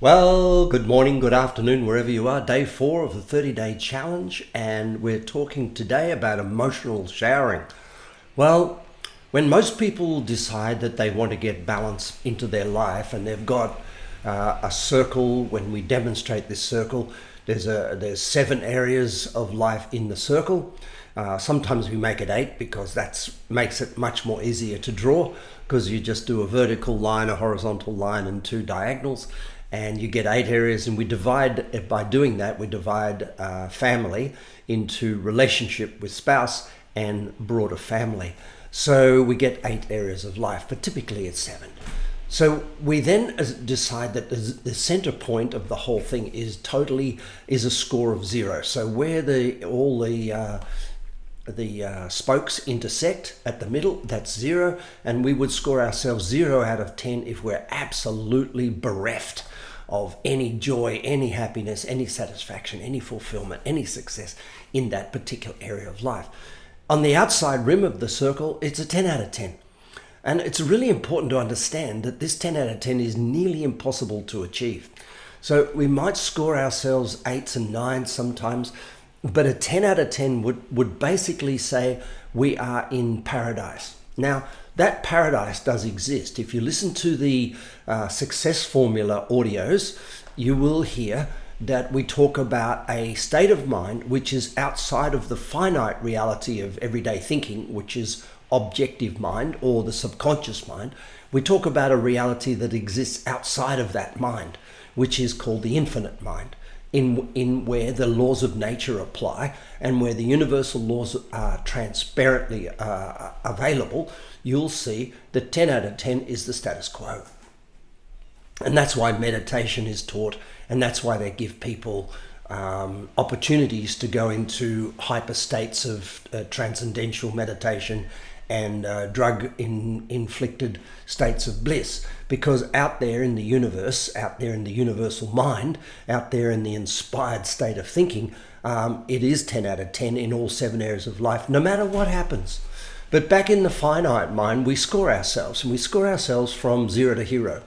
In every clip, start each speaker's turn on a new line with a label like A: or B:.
A: Well, good morning, good afternoon, wherever you are. Day 4 of the 30-day challenge, and we're talking today about emotional showering. Well, when most people decide that they want to get balance into their life, and they've got a circle, when we demonstrate this circle, there's 7 areas of life in the circle. Sometimes we make it 8 because that makes it much more easier to draw, because you just do a vertical line, a horizontal line, and 2 diagonals, and you get 8 areas. And we divide, by doing that, we divide family into relationship with spouse and broader family. So we get 8 areas of life, but typically it's 7. So we then decide that the center point of the whole thing is a score of 0. So where all the spokes intersect at the middle, that's 0, and we would score ourselves 0 out of 10 if we're absolutely bereft of any joy, any happiness, any satisfaction, any fulfillment, any success in that particular area of life. On the outside rim of the circle, it's a 10 out of 10. And it's really important to understand that this 10 out of 10 is nearly impossible to achieve. So we might score ourselves 8s and 9s sometimes, but a 10 out of 10 would basically say we are in paradise. Now, that paradise does exist. If you listen to the Success Formula audios, you will hear that we talk about a state of mind which is outside of the finite reality of everyday thinking, which is objective mind or the subconscious mind. We talk about a reality that exists outside of that mind, which is called the infinite mind, in where the laws of nature apply and where the universal laws are transparently available. You'll see that 10 out of 10 is the status quo. And that's why meditation is taught, and that's why they give people opportunities to go into hyper states of transcendental meditation and drug-inflicted states of bliss. Because out there in the universe, out there in the universal mind, out there in the inspired state of thinking, it is 10 out of 10 in all 7 areas of life, no matter what happens. But back in the finite mind, we score ourselves, and we score ourselves from 0 to hero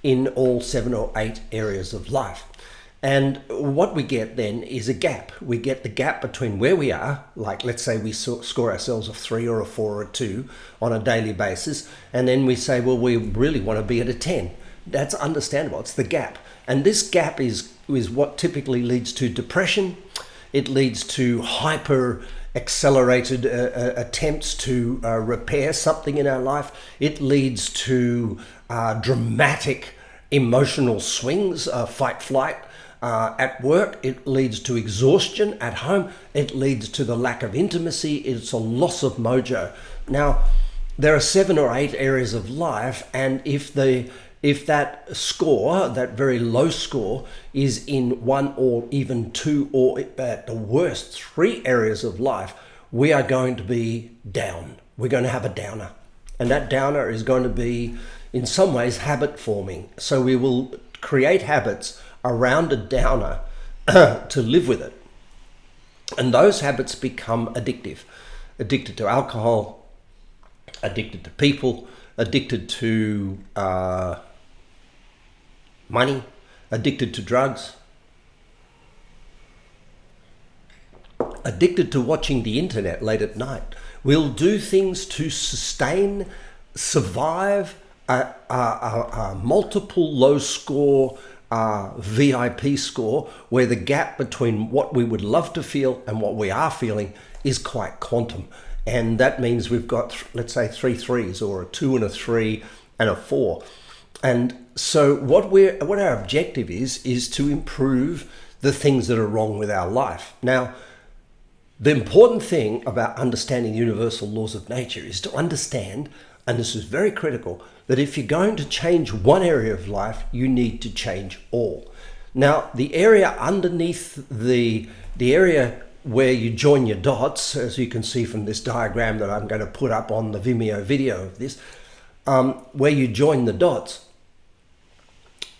A: in all 7 or 8 areas of life. And what we get then is a gap. We get the gap between where we are, like let's say we score ourselves a 3 or a 4 or a 2 on a daily basis, and then we say, well, we really want to be at a 10. That's understandable. It's the gap. And this gap is what typically leads to depression. It leads to hyper accelerated attempts to repair something in our life. It leads to dramatic emotional swings, fight, flight, at work. It leads to exhaustion at home. It leads to the lack of intimacy. It's a loss of mojo. Now, there are 7 or 8 areas of life, and if that score, that very low score, is in 1 or even 2 or at the worst 3 areas of life, we are going to be down. We're going to have a downer. And that downer is going to be, in some ways, habit forming. So we will create habits around a downer to live with it. And those habits become addictive. Addicted to alcohol, addicted to people, addicted to money, addicted to drugs, addicted to watching the internet late at night. We'll do things to survive a multiple low score VIP score, where the gap between what we would love to feel and what we are feeling is quite quantum. And that means we've got, let's say, 3 3s, or a 2 and a 3 and a 4. And so what our objective is to improve the things that are wrong with our life. Now, the important thing about understanding universal laws of nature is to understand, and this is very critical, that if you're going to change one area of life, you need to change all. Now, the area underneath the area where you join your dots, as you can see from this diagram that I'm going to put up on the Vimeo video of this, where you join the dots,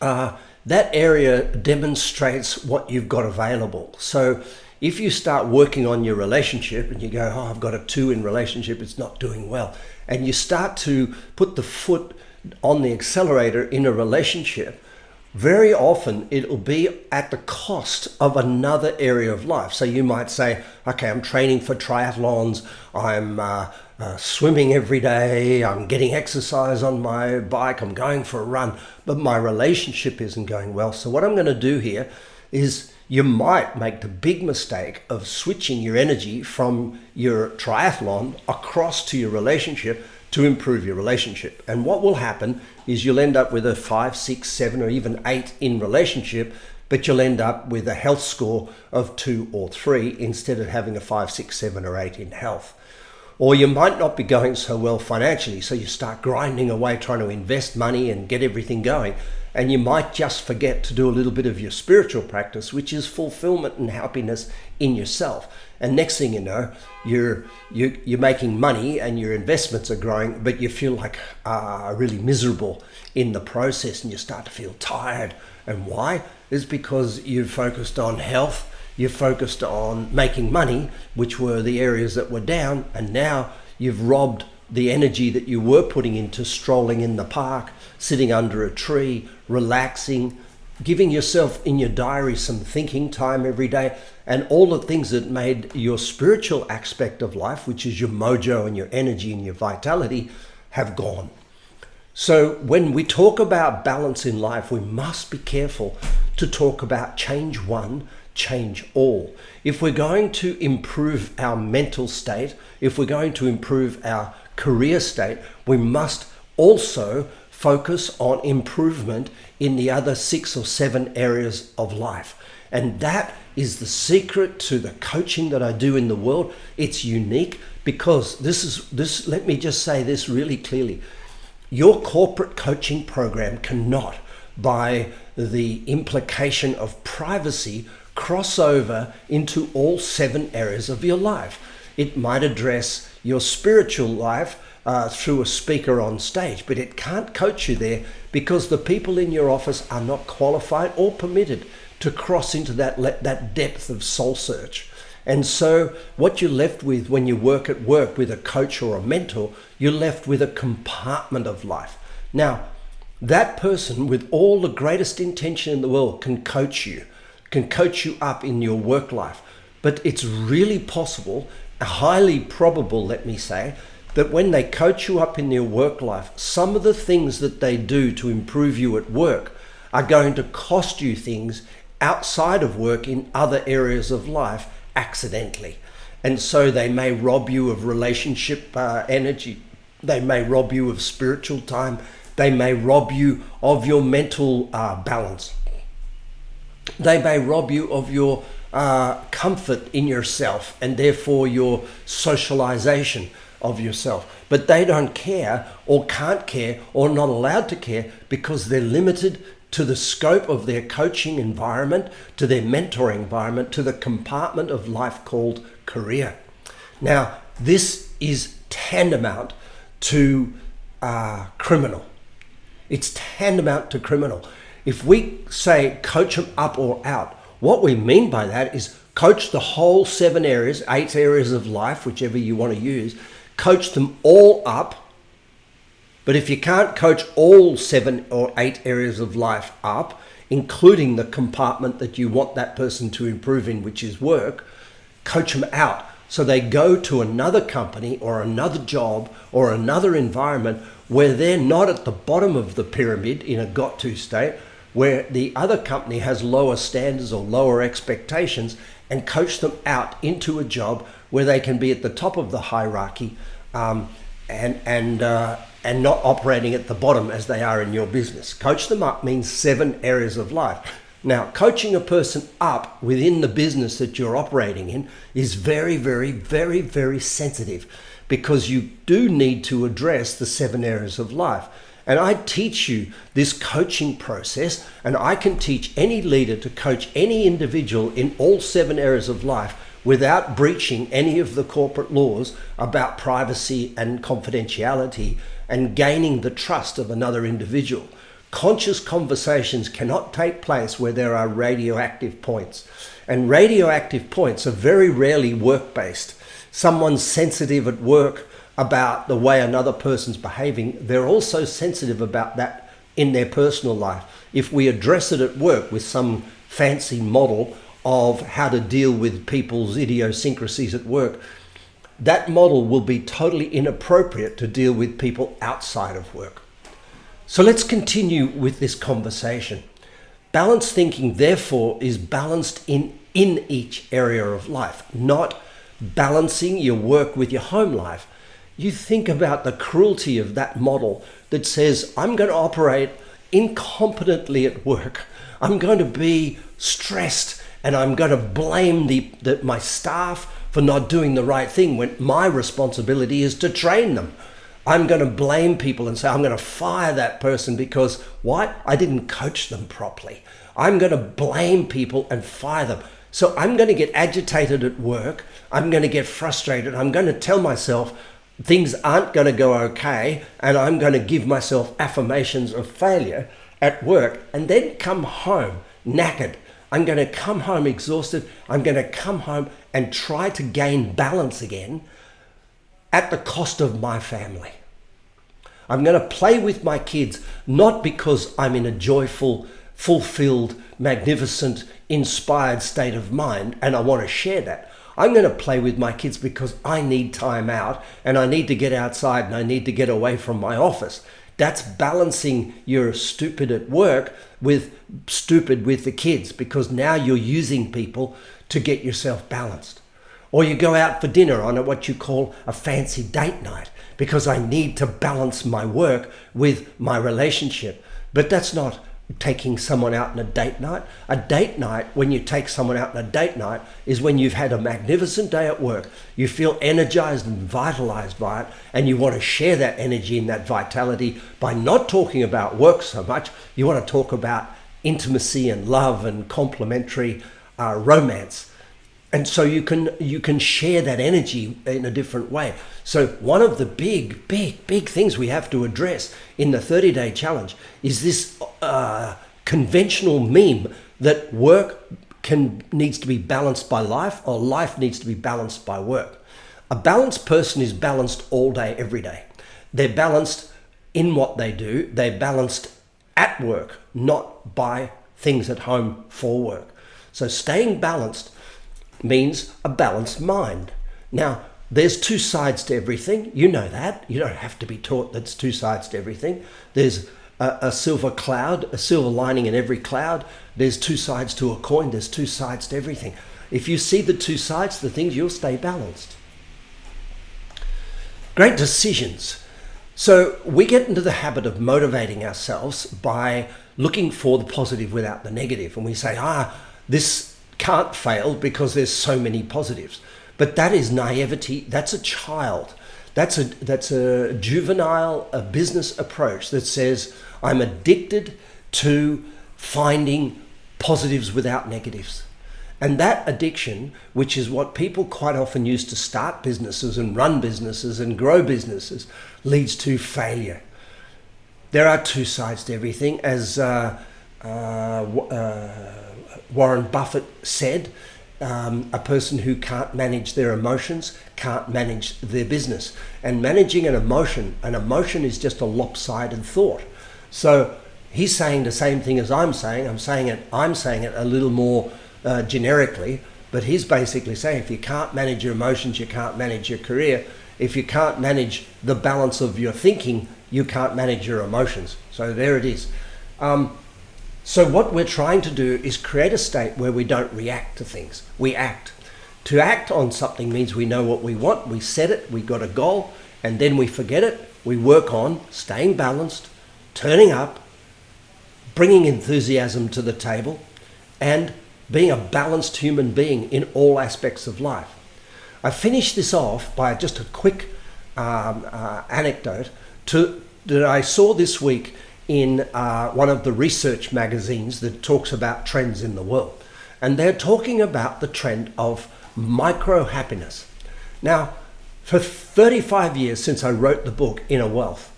A: that area demonstrates what you've got available. So if you start working on your relationship and you go, oh, I've got a 2 in relationship, it's not doing well, and you start to put the foot on the accelerator in a relationship, very often it'll be at the cost of another area of life. So you might say, okay, I'm training for triathlons, I'm swimming every day, I'm getting exercise on my bike, I'm going for a run, but my relationship isn't going well. So what I'm going to do here is you might make the big mistake of switching your energy from your triathlon across to your relationship to improve your relationship. And what will happen is you'll end up with a 5, 6, 7, or even 8 in relationship, but you'll end up with a health score of 2 or 3 instead of having a 5, 6, 7, or 8 in health. Or you might not be going so well financially, so you start grinding away trying to invest money and get everything going, and you might just forget to do a little bit of your spiritual practice, which is fulfillment and happiness in yourself. And next thing you know, you're making money and your investments are growing, but you feel like really miserable in the process, and you start to feel tired. And why? It's because you've focused on health, you've focused on making money, which were the areas that were down, and now you've robbed the energy that you were putting into strolling in the park, sitting under a tree, relaxing, giving yourself in your diary some thinking time every day, and all the things that made your spiritual aspect of life, which is your mojo and your energy and your vitality, have gone. So when we talk about balance in life, we must be careful to talk about change one, change all. If we're going to improve our mental state, if we're going to improve our career state, we must also focus on improvement in the other 6 or 7 areas of life. And that is the secret to the coaching that I do in the world. It's unique because let me just say this really clearly. Your corporate coaching program cannot, by the implication of privacy, cross over into all 7 areas of your life. It might address your spiritual life through a speaker on stage, but it can't coach you there because the people in your office are not qualified or permitted to cross into that depth of soul search. And so what you're left with when you work at work with a coach or a mentor, you're left with a compartment of life. Now, that person with all the greatest intention in the world can coach you up in your work life. But it's really possible, highly probable, let me say, that when they coach you up in your work life, some of the things that they do to improve you at work are going to cost you things outside of work in other areas of life accidentally. And so they may rob you of relationship energy. They may rob you of spiritual time. They may rob you of your mental balance. They may rob you of your comfort in yourself and therefore your socialization of yourself. But they don't care or can't care or not allowed to care because they're limited to the scope of their coaching environment, to their mentoring environment, to the compartment of life called career. Now, this is tantamount to criminal. It's tantamount to criminal. If we say coach them up or out, what we mean by that is coach the whole 7 areas, 8 areas of life, whichever you want to use, coach them all up. But if you can't coach all 7 or 8 areas of life up, including the compartment that you want that person to improve in, which is work, coach them out. So they go to another company or another job or another environment where they're not at the bottom of the pyramid in a got-to state, where the other company has lower standards or lower expectations, and coach them out into a job where they can be at the top of the hierarchy and not operating at the bottom as they are in your business. Coach them up means 7 areas of life. Now, coaching a person up within the business that you're operating in is very, very, very, very sensitive because you do need to address the 7 areas of life. And I teach you this coaching process, and I can teach any leader to coach any individual in all 7 areas of life without breaching any of the corporate laws about privacy and confidentiality and gaining the trust of another individual. Conscious conversations cannot take place where there are radioactive points. And radioactive points are very rarely work-based. Someone's sensitive at work about the way another person's behaving. They're also sensitive about that in their personal life. if we address it at work with some fancy model of how to deal with people's idiosyncrasies at work, that model will be totally inappropriate to deal with people outside of work. So let's continue with this conversation. Balanced thinking, therefore, is balanced in each area of life, not balancing your work with your home life. You think about the cruelty of that model that says, I'm going to operate incompetently at work. I'm going to be stressed and I'm going to blame my staff for not doing the right thing when my responsibility is to train them. I'm going to blame people and say, I'm going to fire that person because why? I didn't coach them properly. I'm going to blame people and fire them. So I'm going to get agitated at work. I'm going to get frustrated. I'm going to tell myself things aren't going to go okay. And I'm going to give myself affirmations of failure at work and then come home knackered. I'm going to come home exhausted. I'm going to come home and try to gain balance again at the cost of my family. I'm going to play with my kids, not because I'm in a joyful, fulfilled, magnificent, inspired state of mind and I want to share that. I'm going to play with my kids because I need time out and I need to get outside and I need to get away from my office. That's balancing your stupid at work with stupid with the kids, because now you're using people to get yourself balanced. Or you go out for dinner on what you call a fancy date night because I need to balance my work with my relationship. But that's not taking someone out on a date night. A date night, when you take someone out on a date night, is when you've had a magnificent day at work. You feel energized and vitalized by it, and you want to share that energy and that vitality by not talking about work so much. You want to talk about intimacy and love and complementary romance. And so you can share that energy in a different way. So one of the big things we have to address in the 30-day challenge is this conventional meme that work needs to be balanced by life, or life needs to be balanced by work. A balanced person is balanced all day, every day. They're balanced in what they do. They're balanced at work, not by things at home for work. So staying balanced means a balanced mind. Now, there's two sides to everything. You know that. You don't have to be taught there's two sides to everything. There's a silver cloud, a silver lining in every cloud. There's two sides to a coin. There's two sides to everything. If you see the two sides to things, you'll stay balanced. Great decisions. So we get into the habit of motivating ourselves by looking for the positive without the negative. And we say, this can't fail because there's so many positives. But that is naivety. That's a child. That's a juvenile business approach that says I'm addicted to finding positives without negatives. And that addiction, which is what people quite often use to start businesses and run businesses and grow businesses, leads to failure. There are two sides to everything, as Warren Buffett said. A person who can't manage their emotions can't manage their business. And managing an emotion is just a lopsided thought. So he's saying the same thing as I'm saying. I'm saying it a little more generically, but he's basically saying if you can't manage your emotions, you can't manage your career. If you can't manage the balance of your thinking, you can't manage your emotions. So there it is. So what we're trying to do is create a state where we don't react to things. We act. To act on something means we know what we want, we set it, we got a goal, and then we forget it. We work on staying balanced, turning up, bringing enthusiasm to the table, and being a balanced human being in all aspects of life. I finish this off by just a quick anecdote that I saw this week in one of the research magazines that talks about trends in the world. And they're talking about the trend of micro happiness. Now, for 35 years since I wrote the book Inner Wealth,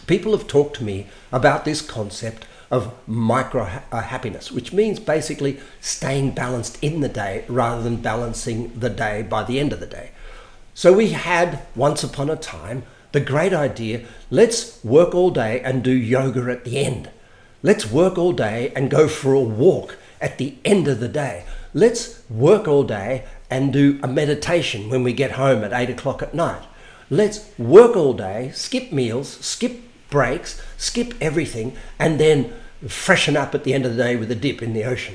A: people have talked to me about this concept of micro happiness, which means basically staying balanced in the day rather than balancing the day by the end of the day. So we had, once upon a time, the great idea, let's work all day and do yoga at the end. Let's work all day and go for a walk at the end of the day. Let's work all day and do a meditation when we get home at 8 o'clock at night. Let's work all day, skip meals, skip breaks, skip everything, and then freshen up at the end of the day with a dip in the ocean.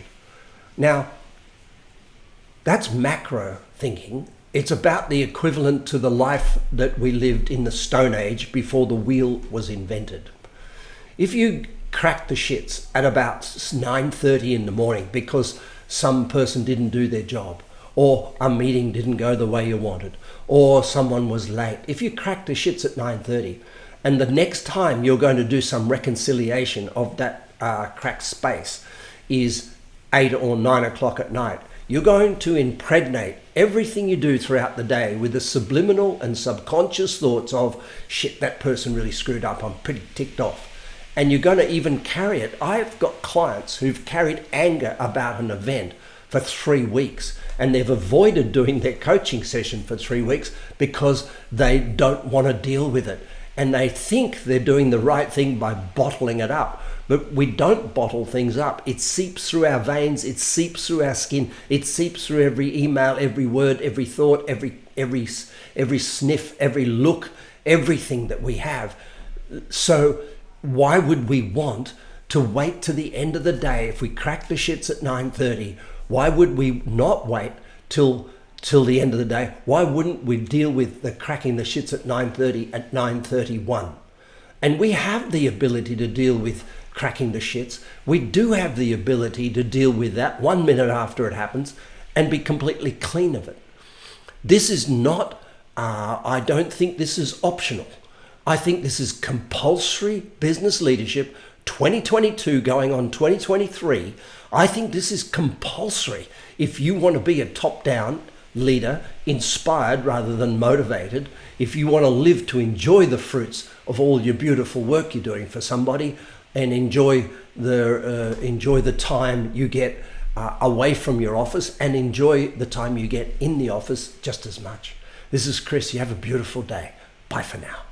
A: Now, that's macro thinking. It's about the equivalent to the life that we lived in the Stone Age before the wheel was invented. If you crack the shits at about 9:30 in the morning because some person didn't do their job, or a meeting didn't go the way you wanted, or someone was late, if you crack the shits at 9:30 and the next time you're going to do some reconciliation of that cracked space is 8 or 9 o'clock at night, you're going to impregnate everything you do throughout the day with the subliminal and subconscious thoughts of, shit, that person really screwed up, I'm pretty ticked off. And you're going to even carry it. I've got clients who've carried anger about an event for 3 weeks, and they've avoided doing their coaching session for 3 weeks because they don't want to deal with it. And they think they're doing the right thing by bottling it up. But we don't bottle things up. It seeps through our veins, it seeps through our skin, it seeps through every email, every word, every thought, every sniff, every look, everything that we have. So why would we want to wait to the end of the day if we crack the shits at 9:30? Why would we not wait till the end of the day? Why wouldn't we deal with the cracking the shits at 9:30 at 9:31? And we have the ability to deal with cracking the shits. We do have the ability to deal with that 1 minute after it happens and be completely clean of it. This is not, I don't think this is optional. I think this is compulsory business leadership, 2022 going on 2023. I think this is compulsory if you want to be a top-down leader, inspired rather than motivated, if you want to live to enjoy the fruits of all your beautiful work you're doing for somebody and enjoy the time you get away from your office and enjoy the time you get in the office just as much. This is Chris. You have a beautiful day. Bye for now.